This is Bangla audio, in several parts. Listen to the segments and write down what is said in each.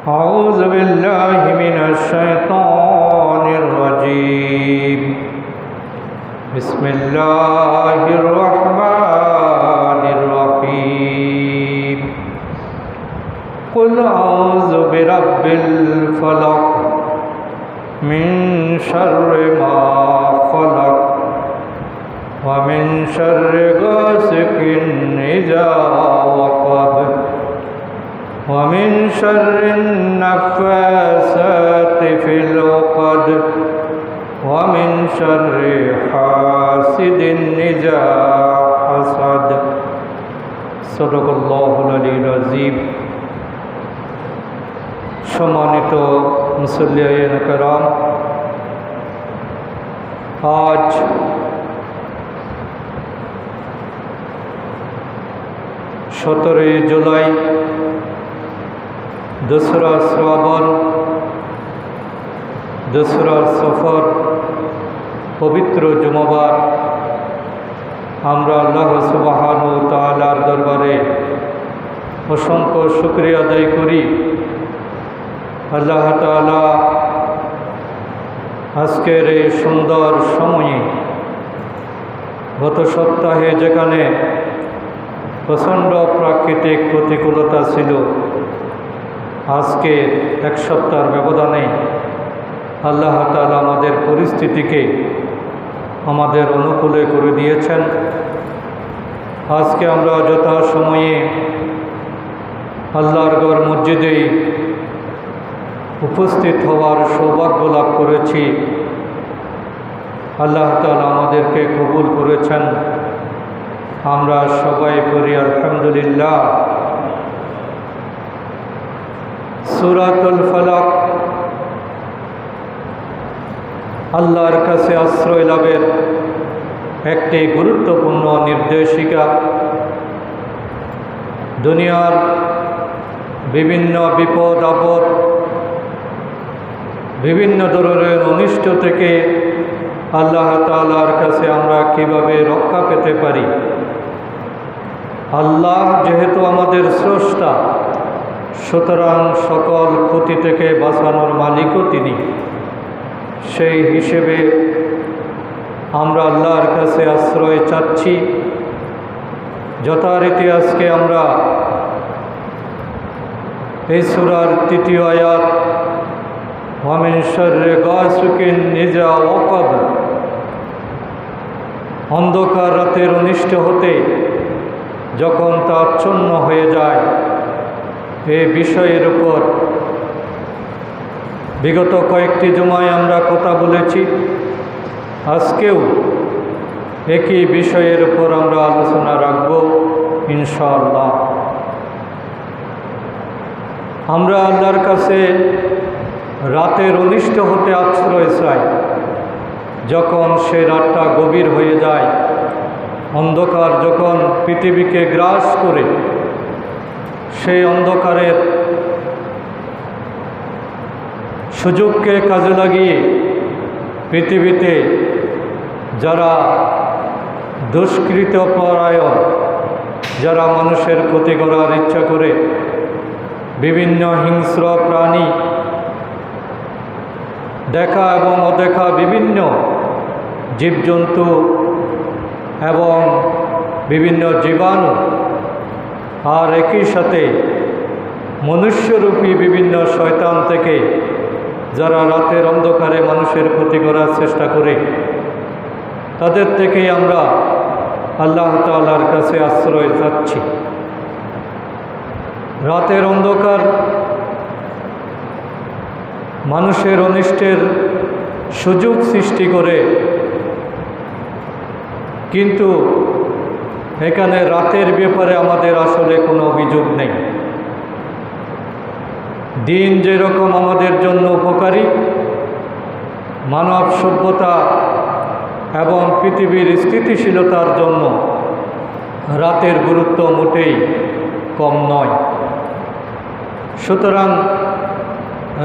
أعوذ بالله من الشيطان الرجيم بسم الله الرحمن الرحيم قل أعوذ برب الفلق من شر ما خلق ومن شر غاسق إذا وقب ومن شر النفاثات في العقد ومن شر حاسد إذا حسد صدق الله العلي العظيم। সম্মানিত মুসল্লিয়ান کرام, আজ 17 জুলাই দোসরা শ্রাবণ, দোসরা সফর, পবিত্র জুমাবার। আমরা আল্লাহ সুবহানাহু ওয়া তাআলার দরবারে অসংখ্য শুকরিয়া আদায় করি। আল্লাহ তাআলা আজকের এই সুন্দর সময়ে, গত সপ্তাহে যেখানে প্রচণ্ড প্রাকৃতিক প্রতিকূলতা ছিল, আজকে এক সপ্তাহের ব্যবধানে আল্লাহ তাআলা আমাদের পরিস্থিতিকে আমাদের অনুকূলে করে দিয়েছেন। আজকে আমরা যথাসময়ে আল্লাহর ঘর মসজিদে উপস্থিত হওয়ার সৌভাগ্য লাভ করেছি। আল্লাহ তাআলা আমাদেরকে কবুল করেছেন। আমরা সবাই করি আলহামদুলিল্লাহ। সূরাতুল ফালাক আল্লাহর কাছে আশ্রয় লাভের একটি গুরুত্বপূর্ণ নির্দেশিকা। দুনিয়ার বিভিন্ন বিপদ আপদ, বিভিন্ন ধরনের অনিষ্ট থেকে আল্লাহ তাআলার কাছে আমরা কিভাবে রক্ষা পেতে পারি। আল্লাহ যেহেতু আমাদের স্রষ্টা, সুতরাং সকল ক্ষতি থেকে বাঁচানোর মালিকও তিনি। সেই হিসেবে আমরা আল্লাহর কাছে আশ্রয় চাচ্ছি। যথারীতি আজকে আমরা এই সূরার 3য় আয়াত, ওয়া মিন শাররি গাসিকিন ইযা ওয়াকাব, অন্ধকার রাতের অনিষ্ট হতে যখন তা আচ্ছন্ন হয়ে যায়, এই বিষয়ের উপর বিগত কয়েকটি জুমায় আমরা কথা বলেছি। আজকেও একই বিষয়ের উপর আমরা আলোচনা রাখব ইনশাআল্লাহ। আমরা আল্লাহর কাছে রাতের অনিষ্ট হতে আশ্রয় চাই। যখন সে রাতটা গভীর হয়ে যায়, অন্ধকার যখন পৃথিবীকে গ্রাস করে, সেই অন্ধকারের সুযোগকে কাজে লাগিয়ে পৃথিবীতে যারা দুষ্কৃতপরায়ণ, যারা মানুষের ক্ষতি করার ইচ্ছা করে, বিভিন্ন হিংস্র প্রাণী, দেখা এবং অদেখা বিভিন্ন জীবজন্তু এবং বিভিন্ন জীবাণু, আর একই সাথে মনুষ্যরূপী বিভিন্ন শয়তান থেকে যারা রাতের অন্ধকারে মানুষের ক্ষতি করার চেষ্টা করে, তাদের থেকেই আমরা আল্লাহ তাআলার কাছে আশ্রয় চাচ্ছি। রাতের অন্ধকার মানুষের অনিষ্টের সুযোগ সৃষ্টি করে, কিন্তু এখানে রাতের ব্যাপারে আমাদের আসলে কোনো অভিযোগ নেই। দিন যেরকম আমাদের জন্য উপকারী, মানব সভ্যতা এবং পৃথিবীর স্থিতিশীলতার জন্য রাতের গুরুত্ব মোটেই কম নয়। সুতরাং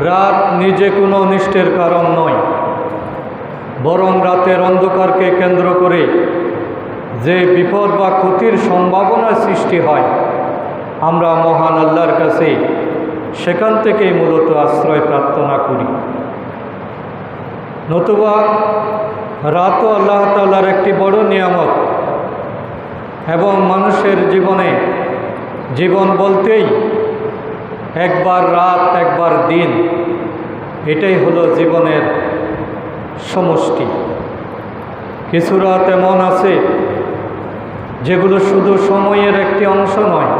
রাত নিজে কোনো অনিষ্টের কারণ নয়, বরং রাতের অন্ধকারকে কেন্দ্র করে যে বিপদ বা ক্ষতির সম্ভাবনা সৃষ্টি হয়, আমরা মহান আল্লাহর কাছে সেখান থেকেই মূলত আশ্রয় প্রার্থনা করি। নতুবা রাতও আল্লাহ তাআলার একটি বড় নিয়ামত, এবং মানুষের জীবনে জীবন বলতেই একবার রাত একবার দিন, এটাই হলো জীবনের সমষ্টি। কিছু রাত এমন আছে যেগুলো শুধু সময়ের একটি অংশ নয়,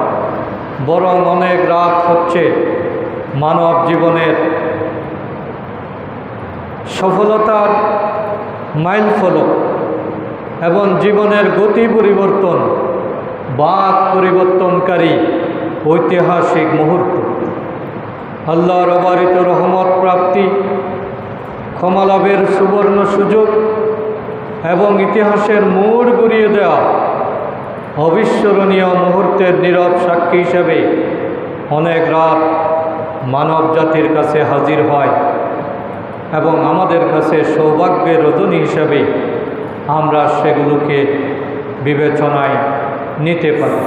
বরং অনেক রাত হচ্ছে মানব জীবনের সফলতার মাইলফলক এবং জীবনের গতি পরিবর্তন, বাঁক পরিবর্তনকারী ঐতিহাসিক মুহূর্ত। আল্লাহর অবারিত রহমত প্রাপ্তি, ক্ষমালাভের সুবর্ণ সুযোগ এবং ইতিহাসের মোড় ঘুরিয়ে দেওয়া অবিস্মরণীয় মুহূর্তের নীরব সাক্ষী হিসেবে অনেক রাত মানব জাতির কাছে হাজির হয়, এবং আমাদের কাছে সৌভাগ্যের রজনী হিসাবে আমরা সেগুলোকে বিবেচনায় নিতে পারি।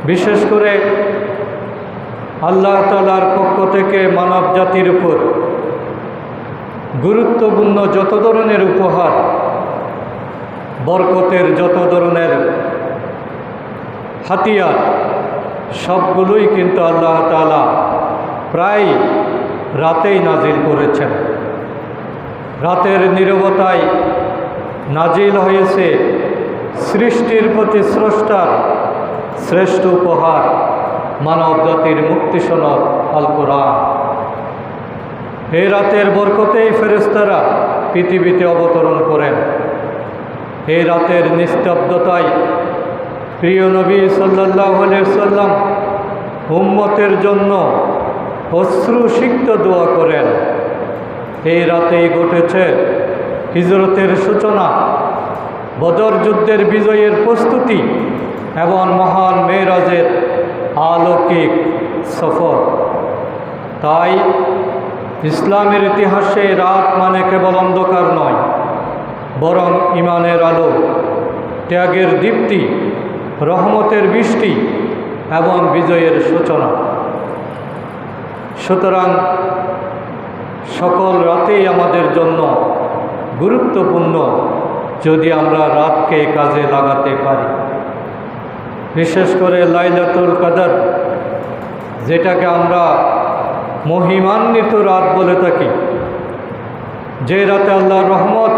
বিশেষ করে আল্লাহ তাআলার পক্ষ থেকে মানব জাতির উপর গুরুত্বপূর্ণ যত ধরনের উপহার, বরকতের যত ধরনের হাতিয়ার, সবগুলোই কিন্তু আল্লাহ তাআলা প্রায় রাতেই নাজিল করেছেন। রাতের নীরবতায় নাজিল হয়েছে সৃষ্টির প্রতি স্রষ্টার শ্রেষ্ঠ উপহার, মানব জাতির মুক্তি সনদ আল কোরআন। এই রাতের বরকতেই ফেরেশতারা পৃথিবীতে অবতরণ করেন। এই রাতের নিস্তব্ধতায় প্রিয় নবী সাল্লাল্লাহু আলাইহি সাল্লাম উম্মতের জন্য অশ্রুসিক্ত দোয়া করেন। এই রাতেই ঘটেছে হিজরতের সূচনা, বদর যুদ্ধের বিজয়ের প্রস্তুতি এবং মহান মেরাজের আলৌকিক সফর। তাই ইসলামের ইতিহাসে রাত মানে কেবল অন্ধকার নয়, বরং ঈমানের আলো, ত্যাগের দীপ্তি, রহমতের বৃষ্টি এবং বিজয়ের সূচনা। সুতরাং সকল রাতেই আমাদের জন্য গুরুত্বপূর্ণ, যদি আমরা রাতকে কাজে লাগাতে পারি। বিশেষ করে লাইলাতুল কদর, যেটাকে আমরা মহিমান্বিত রাত বলে থাকি, যে রাতে আল্লাহর রহমত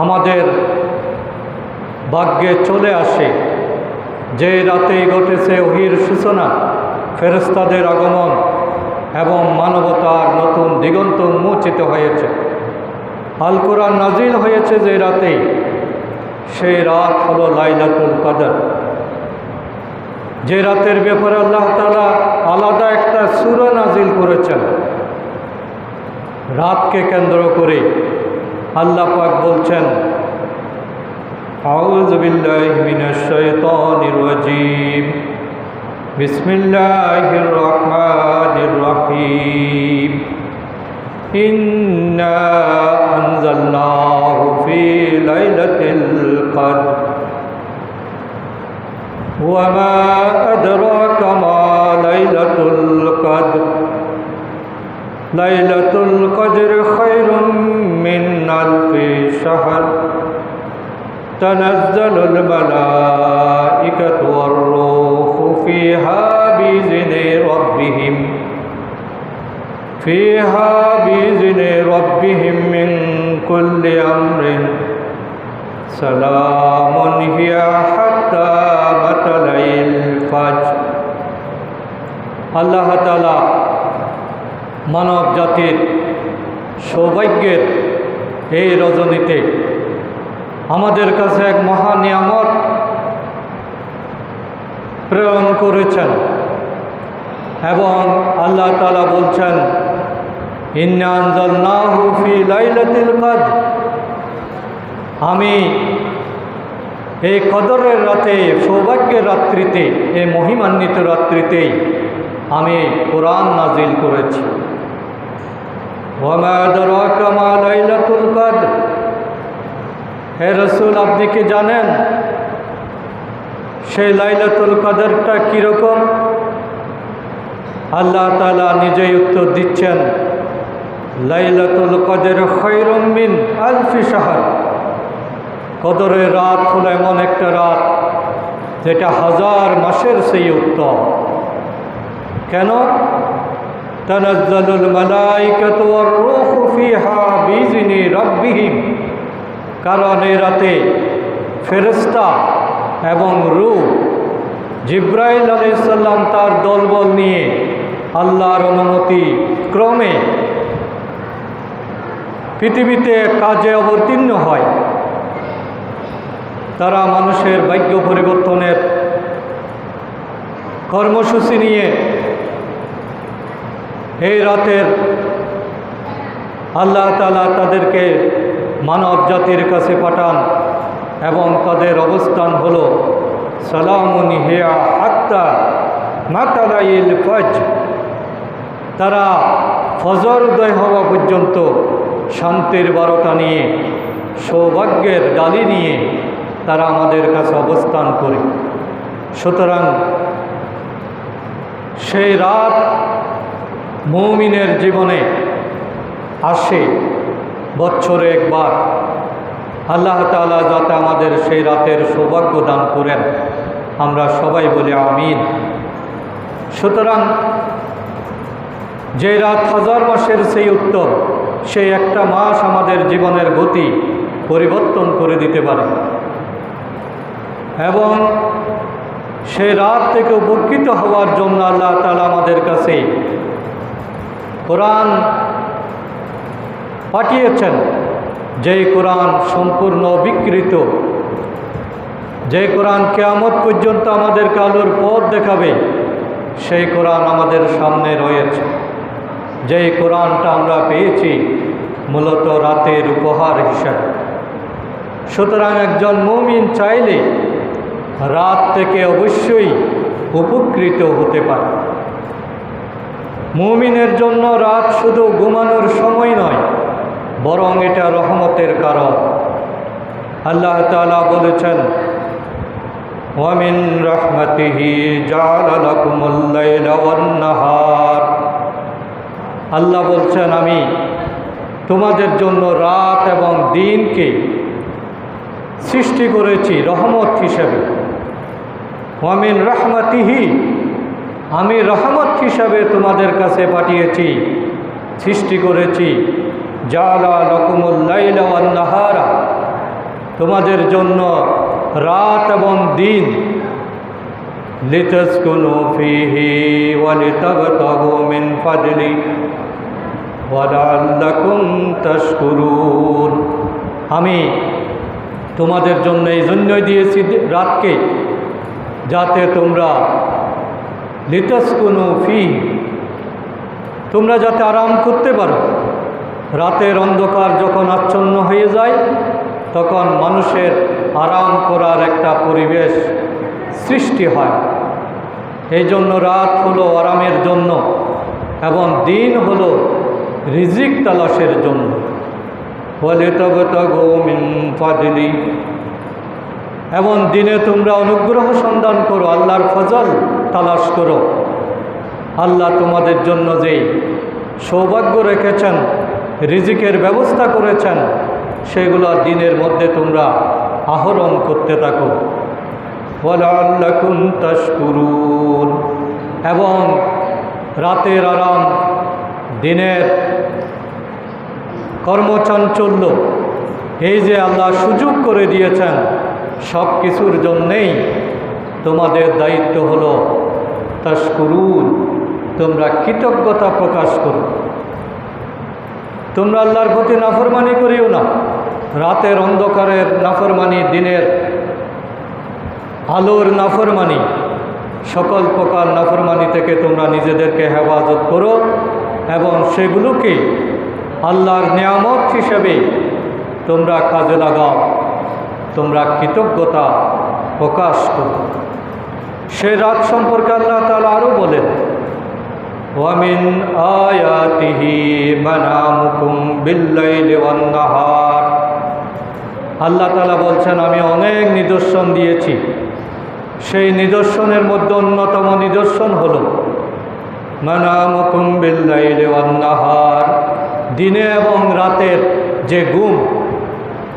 আমাদের ভাগ্যে চলে আসে, যে রাতেই ঘটেছে ওহীর সূচনা, ফেরেশতাদের আগমন এবং মানবতার নতুন দিগন্ত উন্মোচিত হয়েছে। আল কোরআন নাজিল হয়েছে যে রাতেই, সেই রাত হলো লাইলাতুল কদর। যে রাতের ব্যাপারে আল্লাহ তাআলা আলাদা একটা সূরা নাজিল করেছেন। রাতকে কেন্দ্র করে আল্লাহ পাক বলছেন, আউযু বিল্লাহি মিনাশ শাইতানির রাজীম, বিসমিল্লাহির রহমানির রহিম, ইন্না আনজালনাহু ফি লাইলাতিল কদর ওয়া মা আদরাকা মা লাইলাতুল কদর লাইলাতুল কদর খায়রুম মিন আলফি শাহর তানাজ্জালুল মালাইকাতু ওয়ার রূহু ফিহা বিইذনি রাব্বিহিম মিন কুল্লি আমরিন সালামুন হিয়া হাত্তা মাতলাইল ফাজর। আল্লাহ তাআলা মানব জাতির সৌভাগ্যের এই রজনীতে আমাদের কাছে এক মহা নিয়ামত প্রেরণ করেছেন, এবং আল্লাহ তাআলা বলছেন, ইন্না আনজালনাহু ফি লাইলাতিল কদর, আমি এই কদরের রাতে, সৌভাগ্যের রাত্রিতে, এই মহিমান্বিত রাত্রিতেই আমি কোরআন নাজিল করেছি। ওয়া মা আদরাকা মা লাইলাতুল কদর, হে রাসূল আপনি কি জানেন সেই লাইলাতুল কদরটা কীরকম? আল্লাহ তাআলা নিজেই উত্তর দিচ্ছেন, লাইলাতুল কদর খায়রুম মিন আলফি শাহর। কদরের রাত হলো এমন একটা রাত যেটা হাজার মাসের সেই উত্তম। কেন? তানাজ্জালুল মালাইকাতু ওয়ার রূহু ফিহা বিইজনি রাব্বিহিম। কারণ এই রাতে ফেরেশতা এবং রূহ জিবরাইল আলাইহিস সালাম তার দলবল নিয়ে আল্লাহর অনুমতি ক্রমে পৃথিবীতে কাজে অবতীর্ণ হয়। তারা মানুষের ভাগ্য পরিবর্তনের কর্মসূচি নিয়ে এই রাতের আল্লাহ তাআলা তাদেরকে মানব জাতির কাছে পাঠান এবং তাদের অবস্থান হলো সালামুন হিয়া হাত্তা মাতালাইল ফজর। তারা ফজর উদয় হওয়া পর্যন্ত শান্তির বার্তা নিয়ে, সৌভাগ্যের ডালি নিয়ে তারা আমাদের কাছে অবস্থান করে। সুতরাং সেই রাত মুমিনের জীবনে আসে বছরে একবার। আল্লাহ তাআলা যাতে আমাদের সেই রাতের সৌভাগ্য দান করেন, আমরা সবাই বলি আমিন। সুতরাং যে রাত হাজার মাসের সেই উত্তম, সেই একটা মাস আমাদের জীবনের গতি পরিবর্তন করে দিতে পারে এবং সেই রাত থেকে উপকৃত হওয়ার জন্য আল্লাহ তাআলা আমাদের কাছে কোরআন পাঠিয়েছেন। যেই কোরআন সম্পূর্ণ অবিকৃত, যে কোরআন কিয়ামত পর্যন্ত আমাদেরকে আলোর পথ দেখাবে, সেই কোরআন আমাদের সামনে রয়েছে। যেই কোরআনটা আমরা পেয়েছি মূলত রাতের উপহার হিসাবে। সুতরাং একজন মুমিন চাইলে রাত থেকে অবশ্যই উপকৃত হতে পারে। মুমিনের জন্য রাত শুধু ঘুমানোর সময় নয়, বরং এটা রহমতের কারণ। আল্লাহ তাআলা বলেছেন, ওয়া মিন রাহমাতিহি জাআলা লাকুমুল লাইলা ওয়ান নাহার। আল্লাহ বলছেন, আমি তোমাদের জন্য রাত এবং দিনকে সৃষ্টি করেছি রহমত হিসাবে। ওয়া মিন রাহমাতিহি, আমি রহমত হিসাবে তোমাদের কাছে পাঠিয়েছি, সৃষ্টি করেছি। জাআলা লাকুমুল লাইলা ওয়ান নাহারা, তোমাদের জন্য রাত এবং দিন। লিতাসকুনু ফীহি ওয়া লিতাবতাগু মিন ফাদলি ওয়া লাআল্লাকুম তাশকুরুন। আমি তোমাদের জন্য এই জন্যই দিয়েছি রাতকে, যাতে তোমরা লিতাসকুনু ফীহি, তোমরা যাতে আরাম করতে পারো। রাতের অন্ধকার যখন আচ্ছন্ন হয়ে যায়, তখন মানুষের আরাম করার একটা পরিবেশ সৃষ্টি হয়। এই জন্য রাত হলো আরামের জন্য এবং দিন হলো রিজিক তালাশের জন্য। ওয়ালিতাবতাগু মিন ফাদলি, এবং দিনে তোমরা অনুগ্রহ সন্ধান করো, আল্লাহর ফজল তালাশ করো। আল্লাহ তোমাদের জন্য যেই সৌভাগ্য রেখেছেন, রিজিকের ব্যবস্থা করেছেন, সেগুলো দিনের মধ্যে তোমরা আহরণ করতে থাকো। ওয়ালাআল্লাকুম তাশকুরুন, এবং রাতের আরাম, দিনের কর্মচাঞ্চল্য, এই যে আল্লাহ সুযোগ করে দিয়েছেন, সব কিছুর জন্যেই তোমাদের দায়িত্ব হলো তাশকুরুন, তোমরা কৃতজ্ঞতা প্রকাশ করো। তোমরা আল্লাহর প্রতি নাফরমানি করিও না। রাতের অন্ধকারের নাফরমানি, দিনের আলোর নাফরমানি, সকল প্রকার নাফরমানি থেকে তোমরা নিজেদেরকে হেফাজত করো এবং সেগুলোকে আল্লাহর নিয়ামত হিসেবে তোমরা কাজে লাগাও। তোমরা কৃতজ্ঞতা প্রকাশ করো। সে রাত সম্পর্কে আল্লাহ তাআলা আরও বলেন, ওয়ামিন আয়াতিহি মানামুকুম বিল্লাইলি ওয়ান নাহার। আল্লাহ তাআলা বলছেন, আমি অনেক নিদর্শন দিয়েছি। সেই নিদর্শনের মধ্যে অন্যতম নিদর্শন হলো মানামুকুম বিল্লাইলি ওয়ান নাহার, দিনে এবং রাতের যে ঘুম,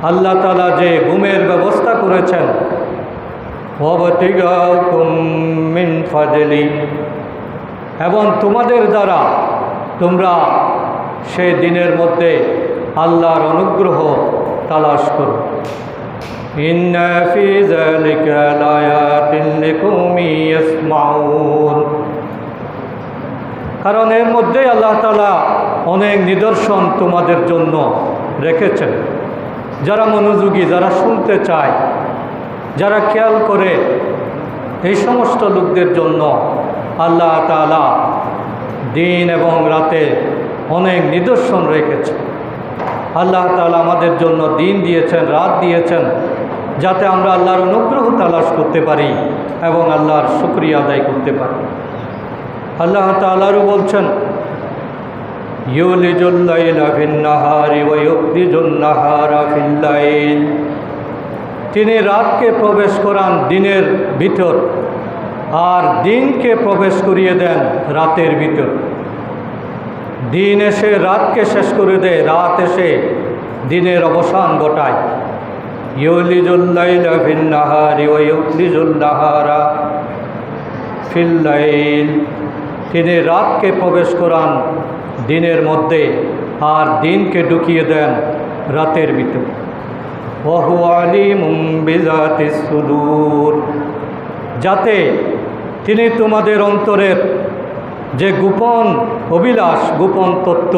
আল্লাহ তাআলা যে ঘুমের ব্যবস্থা করেছেন, ওয়াবতিগাকুম মিন ফাদলি, এবং তোমাদের দ্বারা তোমরা সেই দিনের মধ্যে আল্লাহর অনুগ্রহ তালাশ করো। ইন্না ফি যালিকা লায়াতিন লিকাউমিন ইয়াসমাউন, কারণ এর মধ্যেই আল্লাহ তাআলা অনেক নিদর্শন তোমাদের জন্য রেখেছেন। যারা মনোযোগী, যারা শুনতে চায়, যারা খেয়াল করে, এই সমস্ত লোকদের জন্য আল্লাহ তাআলা দিন এবং রাতে অনেক নিদর্শন রেখেছে। আল্লাহ তাআলা আমাদের জন্য দিন দিয়েছেন, রাত দিয়েছেন, যাতে আমরা আল্লাহর অনুগ্রহ তালাশ করতে পারি এবং আল্লাহর শুকরিয়া আদায় করতে পারি। আল্লাহ তাআলাও বলছেন, ইউলিজুল লাইলা ফিন নাহারি ওয়া ইউখরিজুন নাহারা ফিল লাইল, তিনি রাতকে প্রবেশ করান দিনের ভিতর আর দিনকে প্রবেশ করিয়ে দেন রাতের ভিতর। দিন এসে রাতকে শেষ করে দেয়, রাত এসে দিনের অবসান ঘটায়। ইউলিজুল লাইলা ফিন নাহারি ওয়া ইউখরিজুন নাহারা ফিল লাইল, তিনি রাতকে প্রবেশ করান দিনের মধ্যে আর দিনকে ঢুকিয়ে দেন রাতের ভিতর। ওয়া হুয়া আলিমুম বিযাতিস সুদূর, যাতে তিনি তোমাদের অন্তরের যে গোপন অভিলাষ, গোপন তত্ত্ব,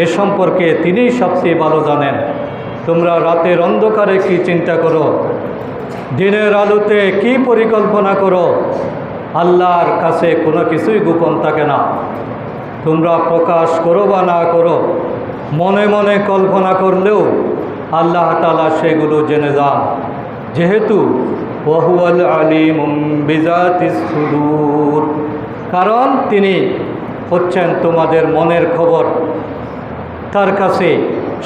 এ সম্পর্কে তিনিই সবচেয়ে ভালো জানেন। তোমরা রাতের অন্ধকারে কি চিন্তা করো, দিনের আলোতে কি পরিকল্পনা করো, আল্লাহর কাছে কোনো কিছুই গোপন থাকে না। তোমরা প্রকাশ করো বা না করো, মনে মনে কল্পনা করলেও আল্লাহ তাআলা সেগুলো জেনে যান, যেহেতু ওয়া হুয়াল আলিমুম বিযাতিস সুদূর, কারণ তিনি হচ্ছেন তোমাদের মনের খবর, তার কাছে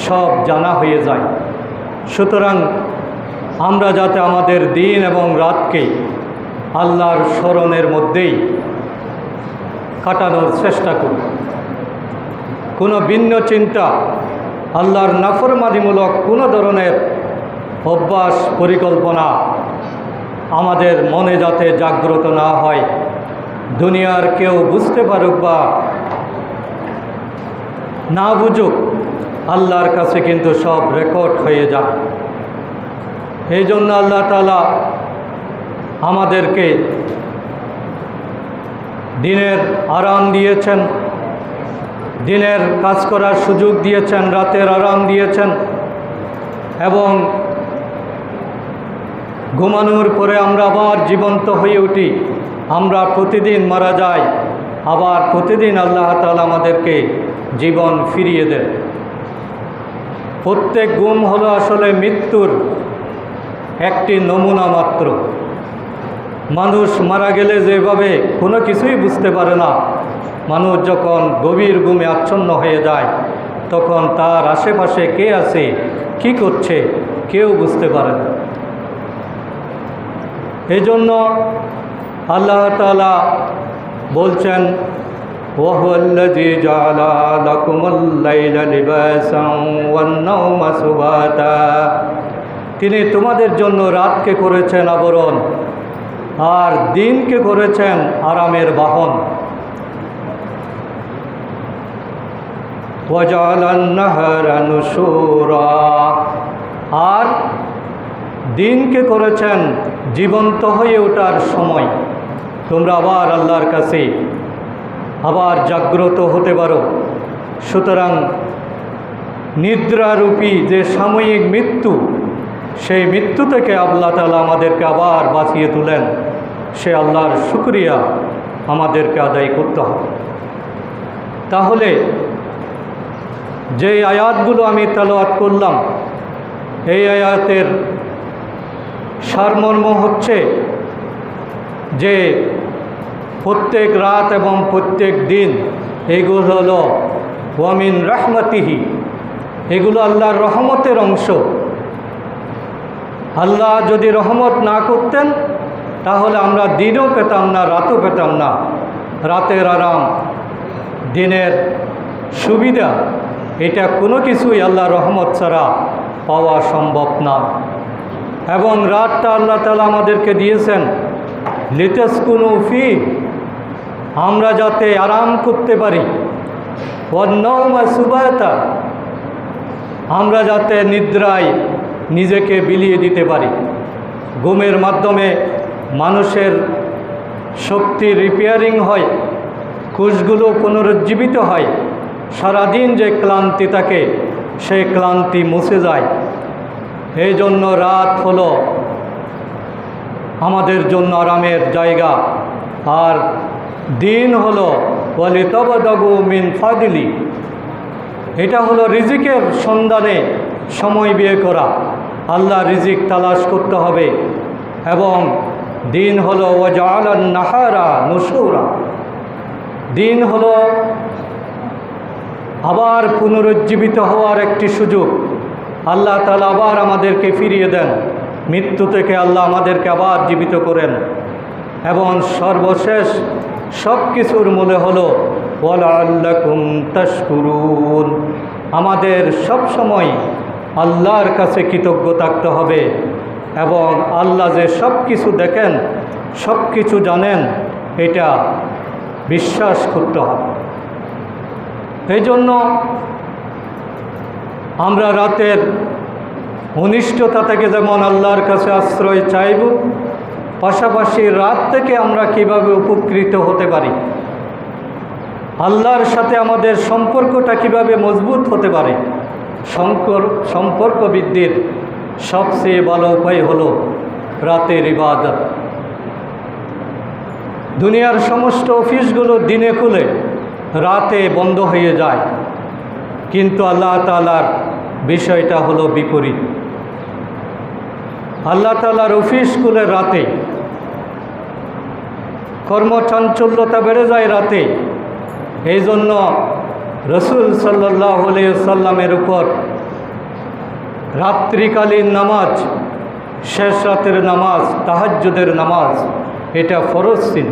সব জানা হয়ে যায়। সুতরাং আমরা যাতে আমাদের দিন এবং রাতকে আল্লাহর স্মরণের মধ্যেই কাটানোর চেষ্টা করি। কোনো ভিন্ন চিন্তা, আল্লাহর নাফরমানিমূলক কোনো ধরনের অভ্যাস, পরিকল্পনা আমাদের মনে যাতে জাগ্রত না হয়। দুনিয়ার কেউ বুঝতে পারুক বা না বুঝুক, আল্লাহর কাছে কিন্তু সব রেকর্ড হয়ে যায়। এই জন্য আল্লাহ তাআলা আমাদেরকে দিনের আরাম দিয়েছেন, দিনের কাজ করার সুযোগ দিয়েছেন, রাতের আরাম দিয়েছেন, এবং ঘুমানোর পরে আমরা আবার জীবন্ত হয়ে উঠি। আমরা প্রতিদিন মারা যাই, আবার প্রতিদিন আল্লাহ তাআলা আমাদেরকে জীবন ফিরিয়ে দেন। প্রত্যেক ঘুম হলো আসলে মৃত্যুর একটি নমুনা মাত্র। মানুষ মারা গেলে যেভাবে কোনো কিছুই বুঝতে পারে না, মানুষ যখন গভীর ঘুমে আচ্ছন্ন হয়ে যায়, তখন তার আশেপাশে কে আছে, কি করছে, কেউ বুঝতে পারে না। এই জন্য আল্লাহ তাআলা বলছেন, ওয়া হুয়াল্লাযী জাআলা লাকুমুল লাইলা লিবাসান ওয়ান নাওমা সুবাতা, তিনি তোমাদের জন্য রাতকে করেছেন আবরণ আর দিনকে করেছেন আরামের বাহন। ওয়া জাআলান নাহারা নুশুরা, আর দিনকে করেছেন জীবন্ত হয়ে ওঠার সময়। তোমরা আবার আল্লাহর কাছে আবার জাগ্রত হতে পারো। সুতরাং নিদ্রারূপী যে সাময়িক মৃত্যু, সেই মৃত্যু থেকে আল্লাহ তাআলা আমাদেরকে আবার বাঁচিয়ে তুলেন। সে আল্লাহর শুকরিয়া আমাদেরকে আদায় করতে হবে। তাহলে যে আয়াতগুলো আমি তেলাওয়াত করলাম, এই আয়াতের সারমর্ম হচ্ছে যে প্রত্যেক রাত এবং প্রত্যেক দিন এগুলো হলো ওয়া মিন রাহমাতিহি, এগুলো আল্লাহর রহমতের অংশ। আল্লাহ যদি রহমত না করতেন, তাহলে আমরা দিনও পেতাম না, রাতও পেতাম না। রাতের আরাম, দিনের সুবিধা, এটা কোনো কিছুই আল্লাহর রহমত ছাড়া পাওয়া সম্ভব না। এবং রাতটা আল্লাহ তাআলা আমাদেরকে দিয়েছেন লিতাসকুনু ফি, আমরা যাতে আরাম করতে পারি, ওয়ান-নাওমা সুবাতা, আমরা যাতে নিদ্রায় নিজেকে বিলিয়ে দিতে পারি। ঘুমের মাধ্যমে মানুষের শক্তি রিপেয়ারিং হয়, কোষগুলো পুনরুজ্জীবিত হয়, সারাদিন যে ক্লান্তি থাকে সেই ক্লান্তি মুছে যায়। এই জন্য রাত হলো আমাদের জন্য আরামের জায়গা, আর দিন হলো ওয়ালিতাবতাগু মিন ফাদলি, এটা হলো রিজিকের সন্ধানে সময় ব্যয় করা, আল্লাহ রিজিক তালাশ করতে হবে। এবং দিন হলো ওয়াজআলান নাহারা নুশুরা, দিন হলো আবার পুনরুজ্জীবিত হওয়ার একটি সুযোগ। আল্লাহ তাআলা আবার আমাদেরকে ফিরিয়ে দেন, মৃত্যু থেকে আল্লাহ আমাদেরকে আবার জীবিত করেন। এবং সর্বশেষ সব কিছুর মূলে হলো ওয়ালাআল্লাকুম তাশকুরুন, আমাদের সব সময় আল্লাহর কাছে কৃতজ্ঞ থাকতে হবে এবং আল্লাহ যে সব কিছু দেখেন, সব কিছু জানেন, এটা বিশ্বাস করতে হবে। এই জন্য আমরা রাতের অনিষ্টতা থেকে যেমন আল্লাহর কাছে আশ্রয় চাইব, পাশাপাশি রাত থেকে আমরা কিভাবে উপকৃত হতে পারি, আল্লাহর সাথে আমাদের সম্পর্কটা কিভাবে মজবুত হতে পারে, সম্পর্ক বৃদ্ধির সবচেয়ে ভালো উপায় হলো রাতের ইবাদত। দুনিয়ার সমস্ত অফিসগুলো দিনে খুলে রাতে বন্ধ হয়ে যায়, কিন্তু আল্লাহ তাআলার বিষয়টা হলো বিপরীত। আল্লাহ তাআলার অফিস খুলে রাতে, কর্মচাঞ্চল্যতা বেড়ে যায় রাতে। এই জন্য রসুল সাল্লাল্লাহু আলাইহি ওয়াসাল্লামের উপর রাত্রিকালীন নামাজ, শেষ রাতের নামাজ, তাহাজ্জুদের নামাজ, এটা ফরজ ছিল।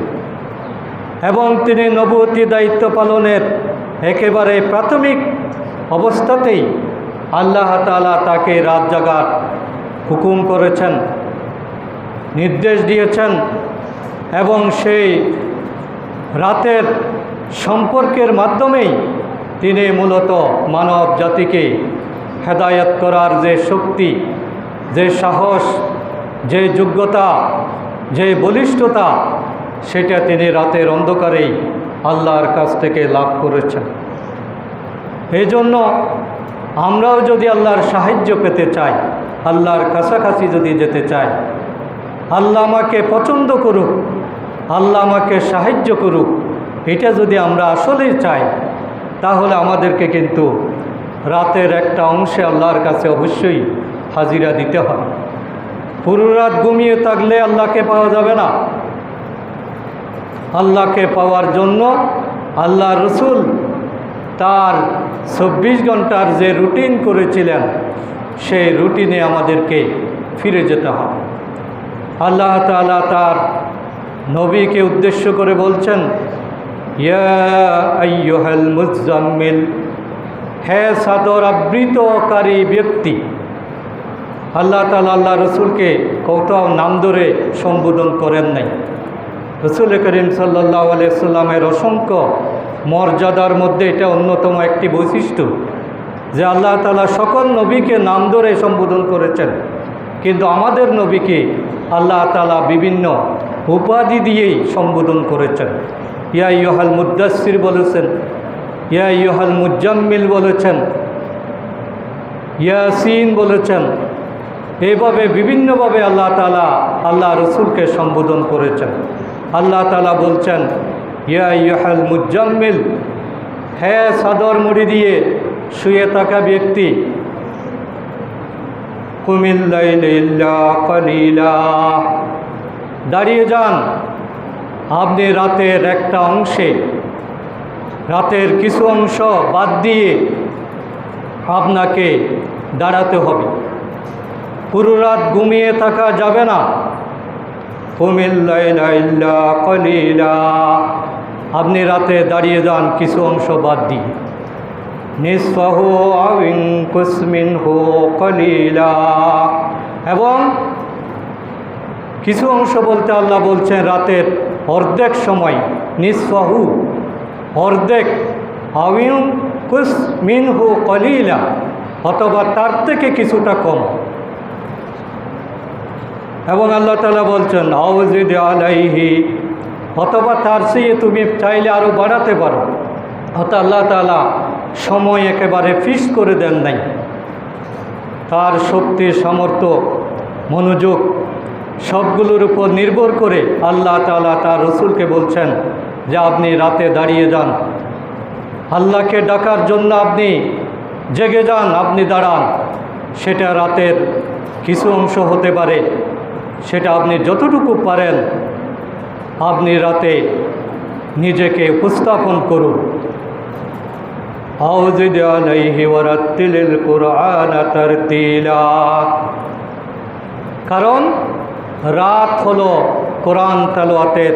এবং তিনি নবুয়তি দায়িত্ব পালনের একেবারে প্রাথমিক অবস্থাতেই আল্লাহ তাআলা তাকে রাত জাগার হুকুম করেছেন, নির্দেশ দিয়েছেন। এবং সেই রাতের সম্পর্কের মাধ্যমেই তিনি মূলত মানব জাতিকে হেদায়েত করার যে শক্তি, যে সাহস, যে যোগ্যতা, যে বলিষ্ঠতা, সেটা তিনি রাতের অন্ধকারেই আল্লাহর কাছ থেকে লাভ করেছেন। এই জন্য আমরাও যদি আল্লাহর সাহায্য পেতে চাই, আল্লাহর কাছাকাছি যদি যেতে চাই, আল্লাহ আমাকে পছন্দ করুক, আল্লাহ আমাকে সাহায্য করুক, এটা যদি আমরা আসলেই চাই, তাহলে আমাদেরকে কিন্তু রাতের একটা অংশে আল্লাহর কাছে অবশ্যই হাজিরা দিতে হবে। পুরো রাত ঘুমিয়ে থাকলে আল্লাহকে পাওয়া যাবে না। আল্লাহকে পাওয়ার জন্য আল্লাহ রসুল তার 24 ঘন্টার যে রুটিন করেছিলেন, সেই রুটিনে আমাদেরকে ফিরে যেতে হবে। আল্লাহ তাআলা তার নবীকে উদ্দেশ্য করে বলছেন, ইয়া আইয়ুহাল মুজাম্মিল, হে চাদর আবৃতকারী ব্যক্তি। আল্লাহ তাআলা আল্লাহ রসুলকে কোথাও নাম ধরে সম্বোধন করেন নাই। রসুল করিম সাল্লাল্লাহু আলাইহি সাল্লামের অসংখ্য মর্যাদার মধ্যে এটা অন্যতম একটি বৈশিষ্ট্য যে আল্লাহ তাআলা সকল নবীকে নাম ধরে সম্বোধন করেছেন, কিন্তু আমাদের নবীকে আল্লাহ তাআলা বিভিন্ন উপাধি দিয়েই সম্বোধন করেছেন। ইয়া আইয়ুহাল মুদ্দাসসির বলেছেন, ইয়া আইয়ুহাল মুজাম্মিল বলেছেন, ইয়াসিন বলেছেন। এইভাবে বিভিন্নভাবে আল্লাহ তাআলা আল্লাহ রসুলকে সম্বোধন করেছেন। আল্লাহ তাআলা বলছেন, ইয়া আইয়ুহাল মুজাম্মিল, হে চাদর মুড়ি দিয়ে শুয়ে থাকা ব্যক্তি, কুমিল লাইলি ইল্লা কালিলা, দাঁড়িয়ে যান। আপনি রাতের একটা অংশে, রাতের কিছু অংশ বাদ দিয়ে আপনাকে দাঁড়াতে হবে। পুরো রাত ঘুমিয়ে থাকা যাবে না। কুমিল লাইলা ইল্লা কালিলা, আপনি রাতে দাঁড়িয়ে যান কিছু অংশ বাদ দিয়ে, নিসফাহু আও ইনকুস মিনহু কলিলা। এবং কিছু অংশ বলতে আল্লাহ বলছেন রাতের অর্ধেক সময়, নিসফাহু অর্ধেক, আও ইনকুস মিনহু কলিলা অথবা তার থেকে কিছুটা কম। এবং আল্লাহ তাআলা বলছেন আউজিদ আলাইহি, অথবা তার চেয়ে তুমি চাইলে আরও বাড়াতে পারো। অর্থাৎ আল্লাহ তাআলা সময় একেবারে ফিক্স করে দেন নাই। তার শক্তি, সামর্থ্য, মনোযোগ সবগুলোর উপর নির্ভর করে আল্লাহ তাআলা তার রসুলকে বলছেন যে আপনি রাতে দাঁড়িয়ে যান, আল্লাহকে ডাকার জন্য আপনি জেগে যান, আপনি দাঁড়ান। সেটা রাতের কিছু অংশ হতে পারে, সেটা আপনি যতটুকু পারেন আপনি রাতে নিজেকে উপস্থাপন করুন। আউজিদ আলাইহি ওয়ারাত্তিলিল কুরআন তারতিলা। কারণ রাত হলো কোরআন তেলাওয়াতের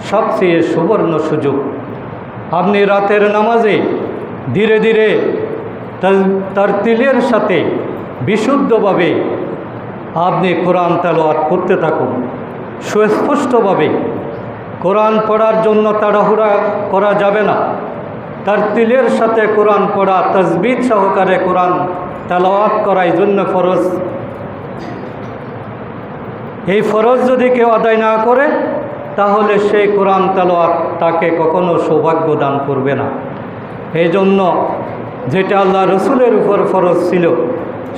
সবচেয়ে সুবর্ণ সুযোগ। আপনি রাতের নামাজে ধীরে ধীরে তারতিলের সাথে বিশুদ্ধভাবে আপনি কোরআন তেলাওয়াত করতে থাকুন, সুস্পষ্টভাবে। কোরআন পড়ার জন্য তাড়াহুড়া করা যাবে না। তারতিলের সাথে কোরআন পড়া, তাসবিহ সহকারে কোরআন তেলাওয়াত করা এই জন্য ফরজ। এই ফরজ যদি কেউ আদায় না করে তাহলে সেই কোরআন তেলাওয়াত তাকে কখনো সৌভাগ্য দান করবে না। এই জন্য যেটা আল্লাহ রসুলের উপর ফরজ ছিল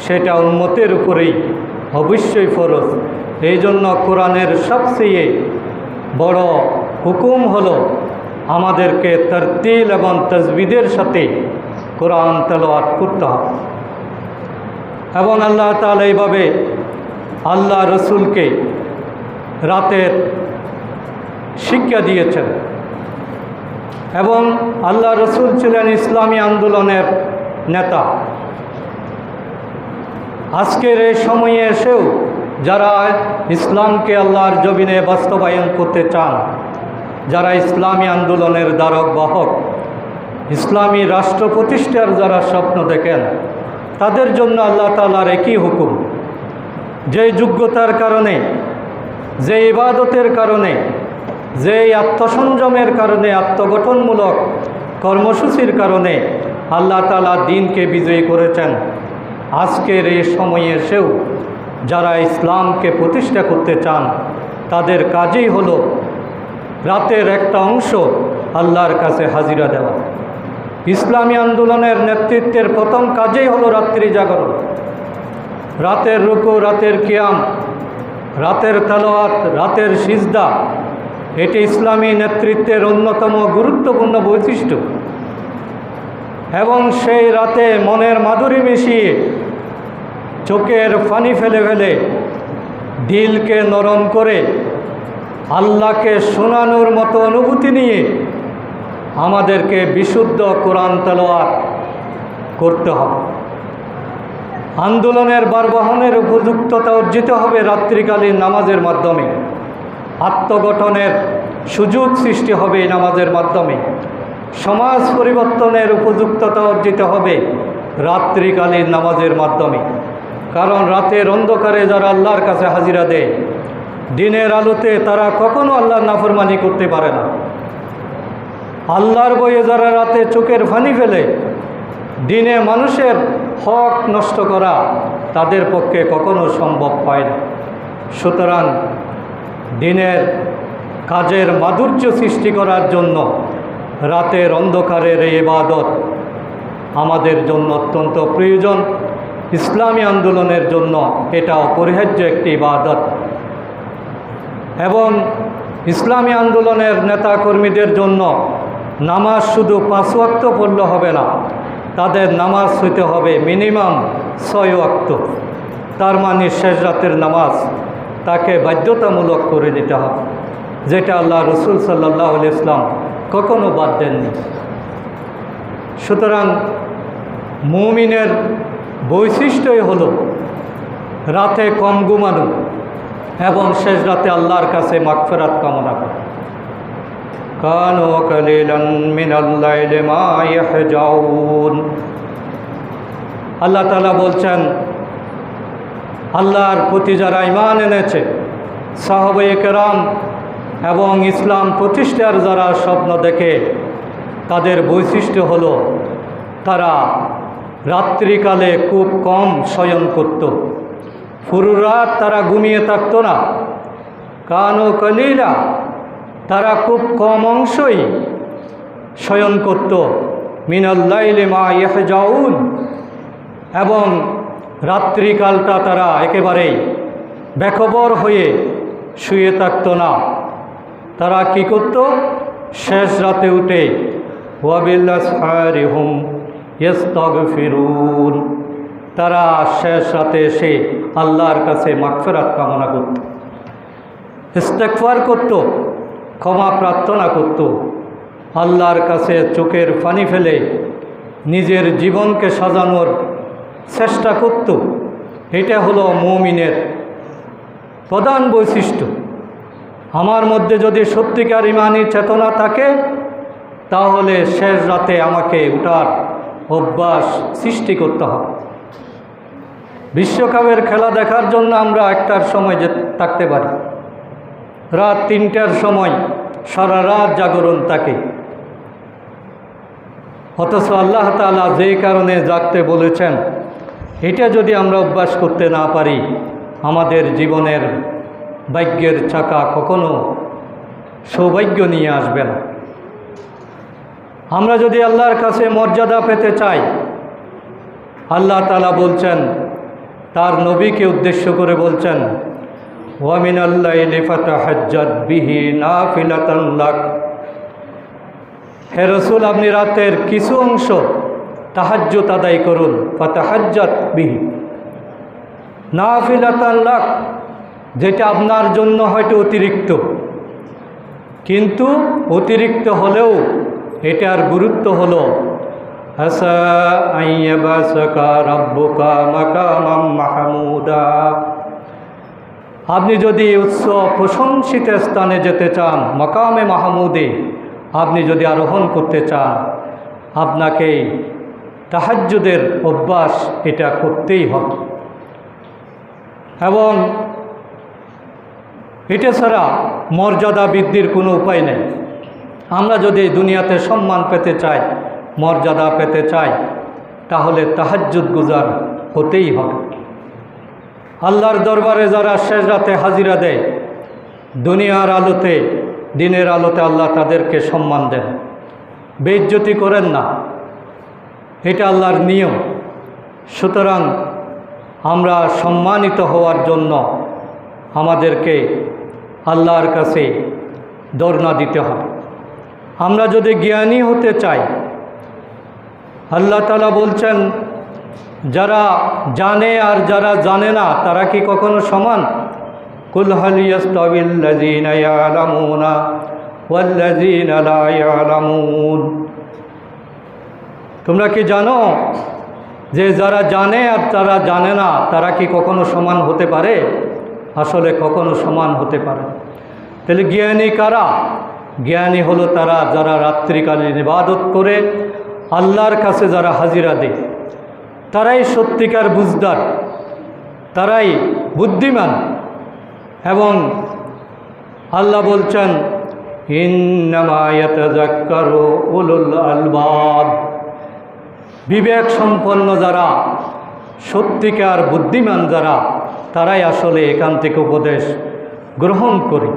সেটা উম্মতের উপরেই অবশ্যই ফরজ। এই জন্য কোরআনের সবচেয়ে বড় হুকুম হলো আমাদেরকে তারতিল এবং তাজবিদের সাথে কোরআন তেলাওয়াত করতে হবে। এবং আল্লাহ তাআলা এইভাবে আল্লাহ রসুলকে রাতের শিক্ষা দিয়েছেন। এবং আল্লাহ রসুল ছিলেন ইসলামী আন্দোলনের নেতা। আজকের এই সময়ে এসেও যারা ইসলামকে আল্লাহর জমিনে বাস্তবায়ন করতে চান, যারা ইসলামী আন্দোলনের ধারক বাহক, ইসলামী রাষ্ট্র প্রতিষ্ঠার যারা স্বপ্ন দেখেন, তাদের জন্য আল্লাহ তাআলার একই হুকুম, যে যোগ্যতার কারণে, যে ইবাদতের কারণে, যে আত্মসংযমের কারণে, আত্মগঠনমূলক কর্মসূচির কারণে আল্লাহ তাআলা দ্বীনকে বিজয়ী করেছেন, আজকের এই সময়ে এসেও যারা ইসলামকে প্রতিষ্ঠা করতে চান তাদের কাজই হলো রাতের একটা অংশ আল্লাহর কাছে হাজিরা দেওয়া। ইসলামী আন্দোলনের নেতৃত্বের প্রথম কাজই হলো রাত্রি জাগরণ, রাতের রুকু, রাতের কিয়াম, রাতের তেলাওয়াত, রাতের সিজদা। এটি ইসলামী নেতৃত্বের অন্যতম গুরুত্বপূর্ণ বৈশিষ্ট্য। এবং সেই রাতে মনের মাধুরী মিশিয়ে, চোখের পানি ফেলে ফেলে, দিলকে নরম করে আল্লাহকে শোনানোর মতো অনুভূতি নিয়ে আমাদেরকে বিশুদ্ধ কোরআন তেলাওয়াত করতে হবে। আন্দোলনের বারবহনের উপযুক্ততা অর্জিত হবে রাত্রিকালীন নামাজের মাধ্যমে। আত্মগঠনের সুযোগ সৃষ্টি হবে এই নামাজের মাধ্যমে। সমাজ পরিবর্তনের উপযুক্ততা অর্জিত হবে রাত্রিকালীন নামাজের মাধ্যমে। কারণ রাতের অন্ধকারে যারা আল্লাহর কাছে হাজিরা দেয়, দিনের আলোতে তারা কখনো আল্লাহর নাফরমানি করতে পারে না। আল্লাহর বয়ে যারা রাতে চোখের পানি ফেলে, দিনে মানুষের হক নষ্ট করা তাদের পক্ষে কখনো সম্ভব হয় না। সুতরাং দিনের কাজের মাধুর্য সৃষ্টি করার জন্য রাতের অন্ধকারের এই ইবাদত আমাদের জন্য অত্যন্ত প্রয়োজন। ইসলামী আন্দোলনের জন্য এটা অপরিহার্য একটি ইবাদত। এবং ইসলামী আন্দোলনের নেতাকর্মীদের জন্য নামাজ শুধু 5 ওয়াক্ত পড়লে হবে না, তাদের নামাজ হইতে হবে মিনিমাম 6 ওয়াক্ত। তার মানে শেষ রাতের নামাজ তাকে বাধ্যতামূলক করে দিতে হবে, যেটা আল্লাহ রসুল সাল্লাল্লাহু আলাইহি ওয়াসাল্লাম কখনো বাদ দেননি। সুতরাং মুমিনের বৈশিষ্ট্যই হলো রাতে কম ঘুমানো এবং শেষ রাতে আল্লাহর কাছে মাগফিরাত কামনা করা। كانوا قليلا من الليل ما يهجعون। আল্লাহ তাআলা বলছেন, আল্লাহর প্রতি যারা ঈমান এনেছে, সাহাবায়ে কেরাম এবং ইসলাম প্রতিষ্ঠার যারা স্বপ্ন দেখে, তাদের বৈশিষ্ট্য হলো তারা রাত্রিকালে খুব কম শয়ন করত, পুরো রাত তারা ঘুমিয়ে থাকতো না। কানু কলিলা, তারা খুব কম অংশই শয়ন করত। মিনাল লাইলি মা ইয়াহজাউন, এবং রাত্রিকালটা তারা একেবারেই বেখবর হয়ে শুয়ে থাকত না। তারা কি করত? শেষ রাতে উঠে ওয়াবিল আসহারি হুম ইস্তাগফিরুন, তারা শেষ রাতে এসে আল্লাহর কাছে মাগফিরাত কামনা করত, ইস্তেগফার করত, ক্ষমা প্রার্থনা করত, আল্লাহর কাছে চোখের পানি ফেলে নিজের জীবনকে সাজানোর চেষ্টা করত। এটা হলো মুমিনের প্রধান বৈশিষ্ট্য। আমার মধ্যে যদি সত্যিকার ঈমানি চেতনা থাকে, তাহলে শেষ রাতে আমাকে উঠার অভ্যাস সৃষ্টি করতে হবে। বিশ্বকাপের খেলা দেখার জন্য আমরা 1টার সময় থাকতে পারি, রাত 3টার সময় সারা রাত জাগরণ থাকে, অথচ আল্লাহ তাআলা যে কারণে জাগতে বলেছেন, এটা যদি আমরা অভ্যাস করতে না পারি, আমাদের জীবনের ভাগ্যের চাকা কখনো সৌভাগ্য নিয়ে আসবে না। আমরা যদি আল্লাহর কাছে মর্যাদা পেতে চাই, আল্লাহ তাআলা বলছেন, তার নবীকে উদ্দেশ্য করে বলছেন, ওয়া মিনাল লাইলি ফাতাহাজ্জাদ বিহি নাফিলাতান লাক, হে রাসূল, আপনি রাতের কিছু অংশ তাহাজ্জুদ আদায় করুন। ফাতাহাজ্জাদ বিহি নাফিলাতান লাক, যেটা আপনার জন্য হয়তো অতিরিক্ত, কিন্তু অতিরিক্ত হলেও এটার গুরুত্ব হলো আসা আইয়াবাসাকা রাব্বুকা মাকামাম মাহমুদা, আপনি যদি উচ্চ প্রশংসিত স্থানে যেতে চান, মাকামে মাহমুদে আপনি যদি আরোহণ করতে চান, আপনাকে তাহাজ্জুদের অভ্যাস এটা করতেই হবে। এবং এটা ছাড়া মর্যাদা বৃদ্ধির কোনো উপায় নেই। আমরা যদি দুনিয়াতে সম্মান পেতে চাই, মর্যাদা পেতে চাই, তাহলে তাহাজ্জুদ গুজার হতেই হবে। আল্লাহর দরবারে যারা শেষ রাতে হাজিরা দেয়, দুনিয়ার আলোতে, দিনের আলোতে আল্লাহ তাদেরকে সম্মান দেন, বেইজ্জতি করেন না, এটা আল্লাহর নিয়ম। সুতরাং আমরা সম্মানিত হওয়ার জন্য আমাদেরকে আল্লাহর কাছে দরনা দিতে হবে। আমরা যদি জ্ঞানী হতে চাই, আল্লাহ তাআলা বলছেন, যারা জানে আর যারা জানে না তারা কি কখনো সমান? কুল হাল ইয়াস্তাবিল্লাযীনা ইয়ালামুনা ওয়াল্লাযীনা লা ইয়ালামুন, তোমরা কি জানো যে যারা জানে আর যারা জানে না তারা কি কখনো সমান হতে পারে? আসলে কখনো সমান হতে পারে। তাহলে জ্ঞানী কারা? জ্ঞানী হলো তারা যারা রাত্রিকালীন ইবাদত করে আল্লাহর কাছে যারা হাজিরা দেয়, তারাই সত্যিকার বুঝদার, তারাই বুদ্ধিমান। এবং আল্লাহ বলছেন, ইন্নামা ইয়াতাযাক্কারু উলুল আলবাব, বিবেক সম্পন্ন যারা, সত্যিকার বুদ্ধিমান যারা, তারাই আসলে এখান থেকে উপদেশ গ্রহণ করি।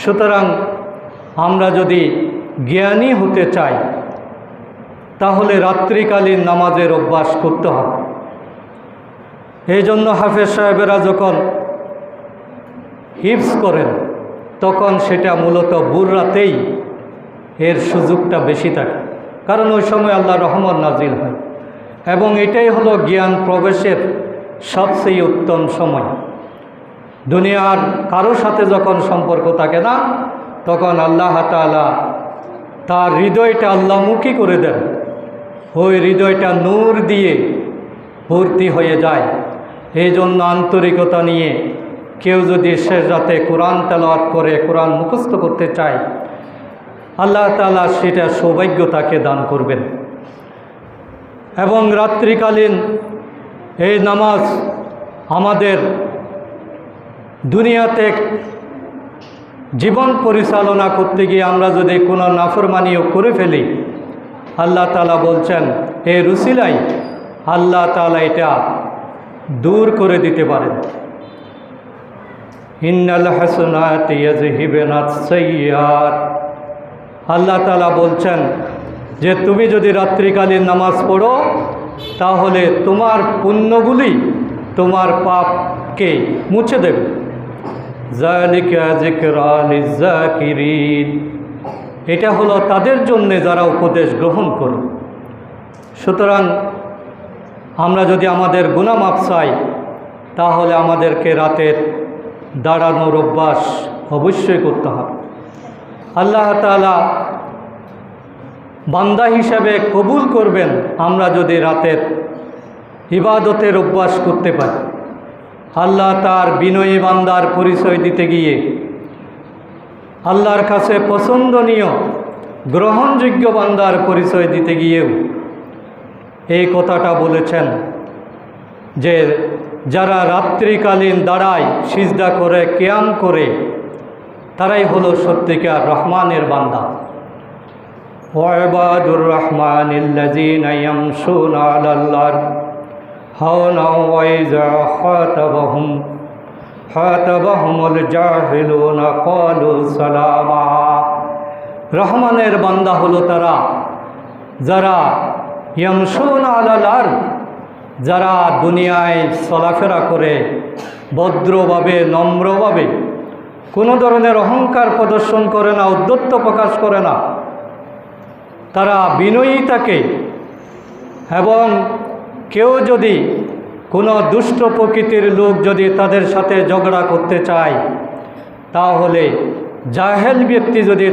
সুতরাং আমরা যদি জ্ঞানী হতে চাই, তাহলে রাত্রিকালীন নামাজের অভ্যাস করতে হবে। এই জন্য হাফেজ সাহেবেরা যখন হিফজ করেন, তখন সেটা মূলত ভোর রাতেই এর সুযোগটা বেশি থাকে, কারণ ওই সময় আল্লাহর রহমত নাজিল হয়, এবং এটাই হলো জ্ঞান প্রবেশের সবচেয়ে উত্তম সময়। দুনিয়ার কারো সাথে যখন সম্পর্ক থাকে না, তখন আল্লাহ তাআলা তার হৃদয়টা আল্লাহমুখী করে দেন, ওই হৃদয়টা নূর দিয়ে ভর্তি হয়ে যায়। এই জন্য আন্তরিকতা নিয়ে কেউ যদি শেষ রাতে কোরআন তেলাওয়াত করে, কোরআন মুখস্থ করতে চায়, আল্লাহ তাআলা সেটা সৌভাগ্য তাকে দান করবেন। এবং রাত্রিকালীন এই নামাজ আমাদের দুনিয়াতে জীবন পরিচালনা করতে গিয়ে আমরা যদি কোনো নাফরমানিও করে ফেলি, আল্লাহ তাআলা বলছেন এই রুসিলাই আল্লাহ তাআলা এটা দূর করে দিতে পারেন। ইন্নাল হাসানাতি ইয়াযহিবুনাস সাইয়্যাত, আল্লাহ তাআলা বলছেন যে তুমি যদি রাত্রিকালীন নামাজ পড়ো তাহলে তোমার পুণ্যগুলি তোমার পাপকে মুছে দেবে। যালিকা যিকরা লিয-যাকিরিন, এটা হলো তাদের জন্য যারা উপদেশ গ্রহণ করে। সুতরাং আমরা যদি আমাদের গুনাহ মাফ চাই তাহলে আমাদেরকে রাতের দাঁড়ানোর অভ্যাস অবশ্যই করতে হবে। আল্লাহ তাআলা বান্দা হিসাবে কবুল করবেন আমরা যদি রাতের ইবাদতের অভ্যাস করতে পারি। আল্লাহ তার বিনয়ী বান্দার পরিচয় দিতে গিয়ে আল্লাহর কাছে পছন্দনীয় গ্রহণযোগ্য বান্দার পরিচয় দিতে গিয়েও এই কথাটা বলেছেন যে যারা রাত্রিকালীন দাঁড়ায়, সিজদা করে, কিয়াম করে, তারাই হলো সত্যিকার রহমানের বান্দা। ওয়াইবাদুর রহমানিল্লাযীনা ইয়ামশুনা আলাল আরদ হাওনা ওয়া ইযা খাতাবাহুমুল জাহিলুনা ক্বালু সালামা। রহমানের বান্দা হলো তারা যারা ইয়ামশুনা আলাল আরদ, যারা দুনিয়ায় চলাফেরা করে ভদ্রভাবে, নম্রভাবে, কোনো ধরনের অহংকার প্রদর্শন করে না, ঔদ্ধত্য প্রকাশ করে না, তারা বিনয়ী থাকে। এবং কেউ যদি কোনো দুষ্ট প্রকৃতির লোক যদি তাদের সাথে ঝগড়া করতে চায়, তাহলে জাহেল ব্যক্তি যদি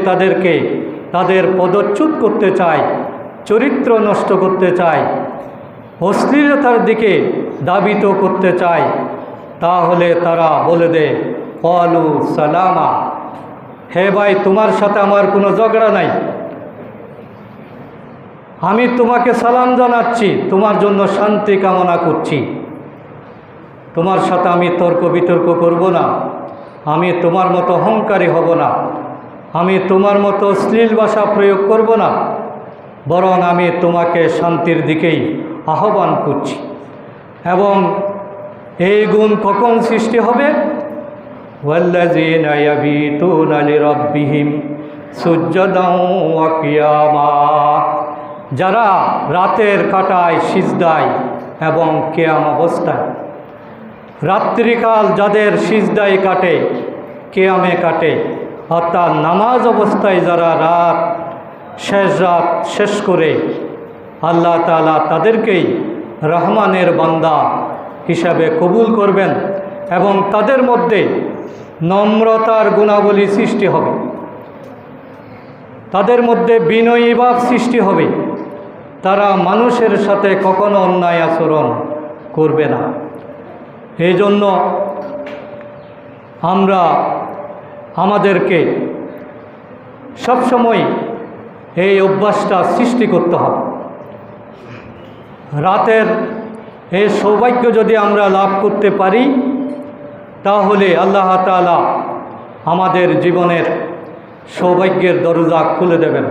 তাদের পদচ্যুত করতে চায়, চরিত্র নষ্ট করতে চায়, অশ্লীলতার দিকে দাবিত করতে চায়, তাহলে তারা বলে দেয় ক্বালু সালামা, হে ভাই তোমার সাথে আমার কোনো ঝগড়া নাই, আমি তোমাকে সালাম জানাচ্ছি, তোমার জন্য শান্তি কামনা করছি, তোমার সাথে আমি তর্ক বিতর্ক করব না, আমি তোমার মতো অহংকারী হব না, আমি তোমার মতো অশ্লীল ভাষা প্রয়োগ করব না, বরং আমি তোমাকে শান্তির দিকেই আহ্বান করছি। এবং এই গুণ কখন সৃষ্টি হবে? ওয়াল্লাযীনা ইয়াবিতুনা লিরাব্বিহিম সুজদান ওয়া কিয়ামা, যারা রাতের কাটায় সিজদায় এবং কিয়াম অবস্থায়। রাত্রিকাল যাদের সিজদায় কাটে, কিয়ামে কাটে, অর্থাৎ নামাজ অবস্থায় যারা রাত শেষ করে, আল্লাহ তাআলা তাদেরকেই রহমানের বান্দা হিসাবে কবুল করবেন এবং তাদের মধ্যে নম্রতার গুণাবলী সৃষ্টি হবে, তাদের মধ্যে বিনয়ী ভাব সৃষ্টি হবে, তারা মানুষের সাথে কখনো অন্যায় আচরণ করবে না। এই জন্য আমাদেরকে সবসময় এই অভ্যাসটা সৃষ্টি করতে হবে। রাতের এই সৌভাগ্য যদি আমরা লাভ করতে পারি তাহলে আল্লাহ তাআলা আমাদের জীবনের সৌভাগ্যের দরজা খুলে দেবেন।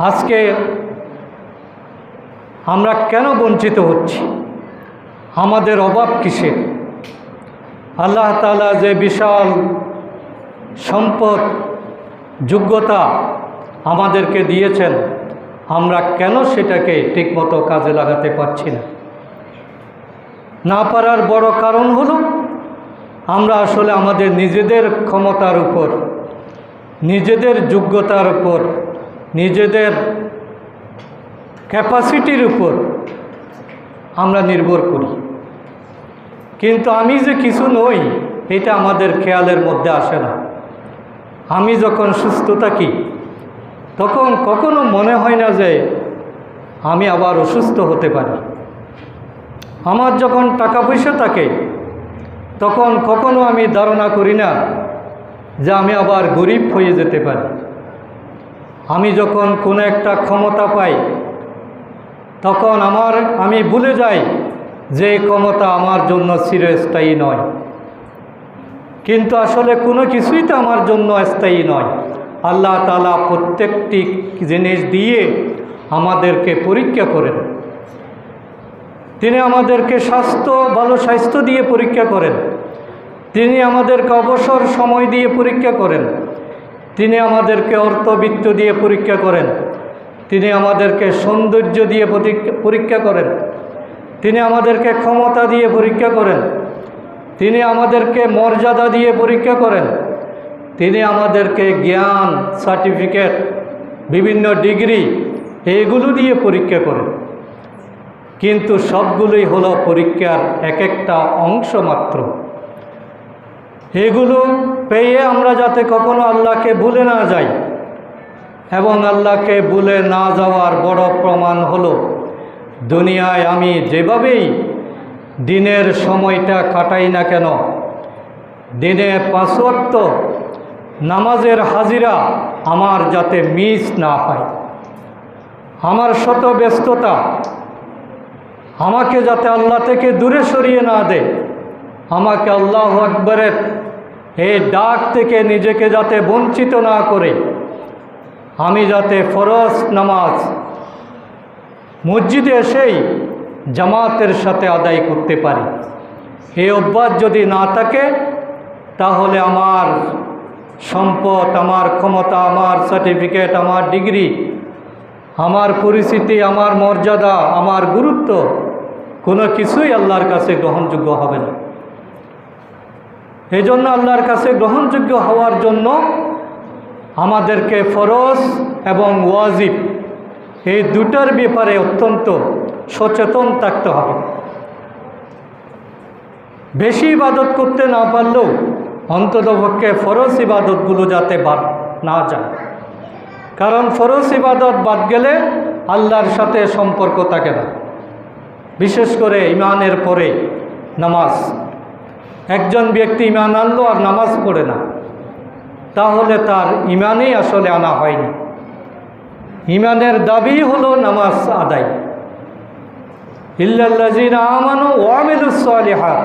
আজকে আমরা কেন বঞ্চিত হচ্ছি? আমাদের অভাব কিসের? আল্লাহ তাআলা যে বিশাল সম্পদ, যোগ্যতা আমাদেরকে দিয়েছেন, আমরা কেন সেটাকে ঠিকমতো কাজে লাগাতে পারছি না? না পারার বড় কারণ হলো আমরা আসলে আমাদের নিজেদের ক্ষমতার উপর, নিজেদের যোগ্যতার উপর, নিজেদের ক্যাপাসিটির উপর আমরা নির্ভর করি। কিন্তু আমি যে কিছু নই এটা আমাদের খেয়ালের মধ্যে আসে না। আমি যখন সুস্থ থাকি তখন কখনো মনে হয় না যে আমি আবার অসুস্থ হতে পারি। আমার যখন টাকা পয়সা থাকে তখন কখনো আমি ধারণা করি না যে আমি আবার গরিব হয়ে যেতে পারি। আমি যখন কোনো একটা ক্ষমতা পাই তখন আমি ভুলে যাই যে এই ক্ষমতা আমার জন্য চিরস্থায়ী নয়। কিন্তু আসলে কোনো কিছুই তো আমার জন্য স্থায়ী নয়। আল্লাহ তাআলা প্রত্যেকটি জিনিস দিয়ে আমাদেরকে পরীক্ষা করেন। তিনি আমাদেরকে ভালো স্বাস্থ্য দিয়ে পরীক্ষা করেন। তিনি আমাদেরকে অবসর সময় দিয়ে পরীক্ষা করেন। তিনি আমাদেরকে অর্থবিত্ত দিয়ে পরীক্ষা করেন। তিনি আমাদেরকে সৌন্দর্য দিয়ে পরীক্ষা করেন। তিনি আমাদেরকে ক্ষমতা দিয়ে পরীক্ষা করেন। তিনি আমাদেরকে মর্যাদা দিয়ে পরীক্ষা করেন। তিনি আমাদেরকে জ্ঞান, সার্টিফিকেট, বিভিন্ন ডিগ্রি এগুলো দিয়ে পরীক্ষা করেন। কিন্তু সবগুলোই হলো পরীক্ষার এক একটা অংশ মাত্র। এগুলো পেয়ে আমরা যাতে কখনো আল্লাহকে ভুলে না যাই, এবং আল্লাহকে ভুলে না যাওয়ার বড় প্রমাণ হলো দুনিয়ায় আমি যেভাবেই দিনের সময়টা কাটাই না কেন, দিনে 5 ওয়াক্ত নামাজের হাজিরা আমার যাতে মিস না হয়। আমার শত ব্যস্ততা আমাকে যাতে আল্লাহ থেকে দূরে সরিয়ে না দেয়। আমাকে আল্লাহু আকবরের এই ডাক থেকে নিজেকে যাতে বঞ্চিত না করে আমি যাতে ফরজ নামাজ মসজিদে এসেই জামাতের সাথে আদায় করতে পারি। এই অভ্যাস যদি না থাকে তাহলে আমার সম্পদ, আমার ক্ষমতা, আমার সার্টিফিকেট, আমার ডিগ্রি, আমার পরিচিতি, আমার মর্যাদা, আমার গুরুত্ব কোনো কিছুই আল্লাহর কাছে গ্রহণযোগ্য হবে না। এই জন্য আল্লাহর কাছে গ্রহণযোগ্য হওয়ার জন্য আমাদেরকে ফরজ এবং ওয়াজিব এই দুটার ব্যাপারে অত্যন্ত সচেতন থাকতে হবে। বেশি ইবাদত করতে না পারলেও অন্ততপক্ষে ফরজ ইবাদতগুলো যাতে বাদ না যায়। কারণ ফরজ ইবাদত বাদ গেলে আল্লাহর সাথে সম্পর্ক থাকে না। বিশেষ করে ইমানের পরে নামাজ। একজন ব্যক্তি ইমান আনলো আর নামাজ পড়ে না, তাহলে তার ইমানই আসলে আনা হয়নি। ইমানের দাবি হলো নামাজ আদায়। ইল্লাল্লাযীনা আমানু ওয়া আমিলুস সালিহাত।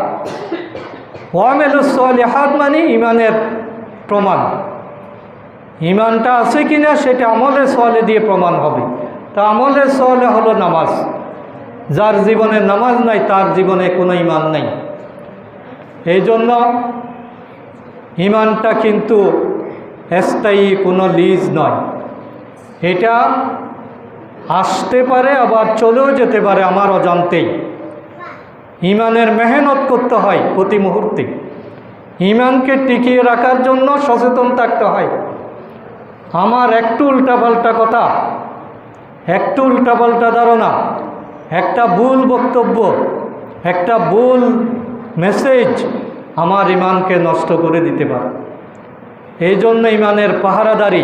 ওয়া আমিলুস সালিহাত মানে ইমানের প্রমাণ। ইমানটা আছে কিনা সেটা আমলে সালেহ দিয়ে প্রমাণ হবে। তা আমলে সালেহ হলো নামাজ। যার জীবনে নামাজ নাই তার জীবনে কোনো ইমান নাই। এই জন্য ইমানটা কিন্তু স্থায়ী কোনো লিজ নয়। এটা আসতে পারে আবার চলেও যেতে পারে আমার অজান্তেই। ইমানের মেহনত করতে হয় প্রতি মুহূর্তে। ইমানকে টিকিয়ে রাখার জন্য সচেতন থাকতে হয়। আমার একটু উল্টাপাল্টা কথা, একটু উল্টাপাল্টা ধারণা, একটা ভুল বক্তব্য, একটা ভুল মেসেজ আমার ইমানকে নষ্ট করে দিতে পারে। এই জন্য ইমানের পাহারাদারি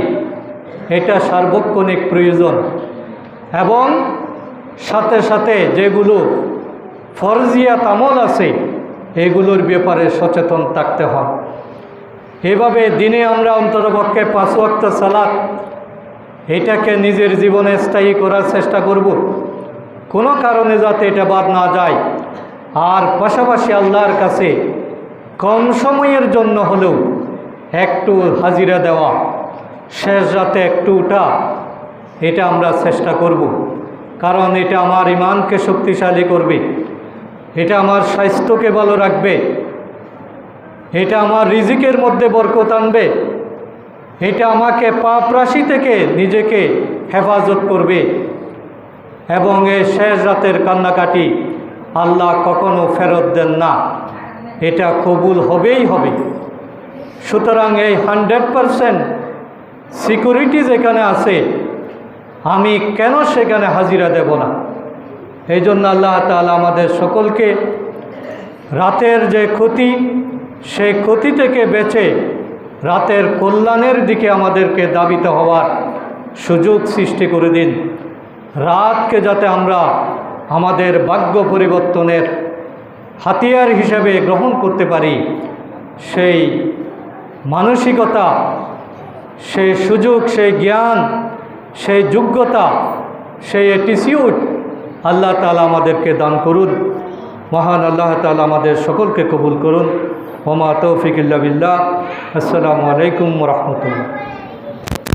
এটা সার্বক্ষণিক প্রয়োজন। এবং সাথে সাথে যেগুলো ফরজিয়াত আমল আছে এগুলোর ব্যাপারে সচেতন থাকতে হয়। এভাবে দিনে আমরা অন্ততপক্ষে 5 ওয়াক্ত সালাত এটাকে নিজের জীবনে স্থায়ী করার চেষ্টা করব, কোনো কারণে যাতে এটা বাদ না যায়। আর পাশাপাশি আল্লাহর কাছে কম সময়ের জন্য হলেও একটু হাজিরা দেওয়া, শেষ রাতে একটু উঠা, এটা আমরা চেষ্টা করব। কারণ এটা আমার ইমানকে শক্তিশালী করবে, এটা আমার স্বাস্থ্যকে ভালো রাখবে, এটা আমার রিজিকের মধ্যে বরকত আনবে, এটা আমাকে পাপ রাশি থেকে নিজেকে হেফাজত করবে। এবং এই শেষ রাতের কান্নাকাটি আল্লাহ কখনো ফেরত দেন না, এটা কবুল হবেই হবে। সুতরাং এই 100% সিকিউরিটি যেখানে আছে আমি কেন সেখানে হাজিরা দেব না? এই জন্য আল্লাহ তাআলা আমাদের সকলকে রাতের যে ক্ষতি সেই ক্ষতি থেকে বেঁচে রাতের কল্যাণের দিকে আমাদেরকে ধাবিত হওয়ার সুযোগ সৃষ্টি করে দিন। রাতকে যাতে আমরা আমাদের ভাগ্য পরিবর্তনের হাতিয়ার হিসেবে গ্রহণ করতে পারি সেই মানসিকতা, সেই সুযোগ, সেই জ্ঞান, সেই যোগ্যতা, সেই অ্যাটিটিউড আল্লাহ তাআলা আমাদেরকে দান করুন। মহান আল্লাহ তাআলা আমাদের সকলকে কবুল করুন। ওমা তৌফিক ইল্লা বিল্লাহ। আসসালামু আলাইকুম ওয়া রাহমাতুল্লাহ।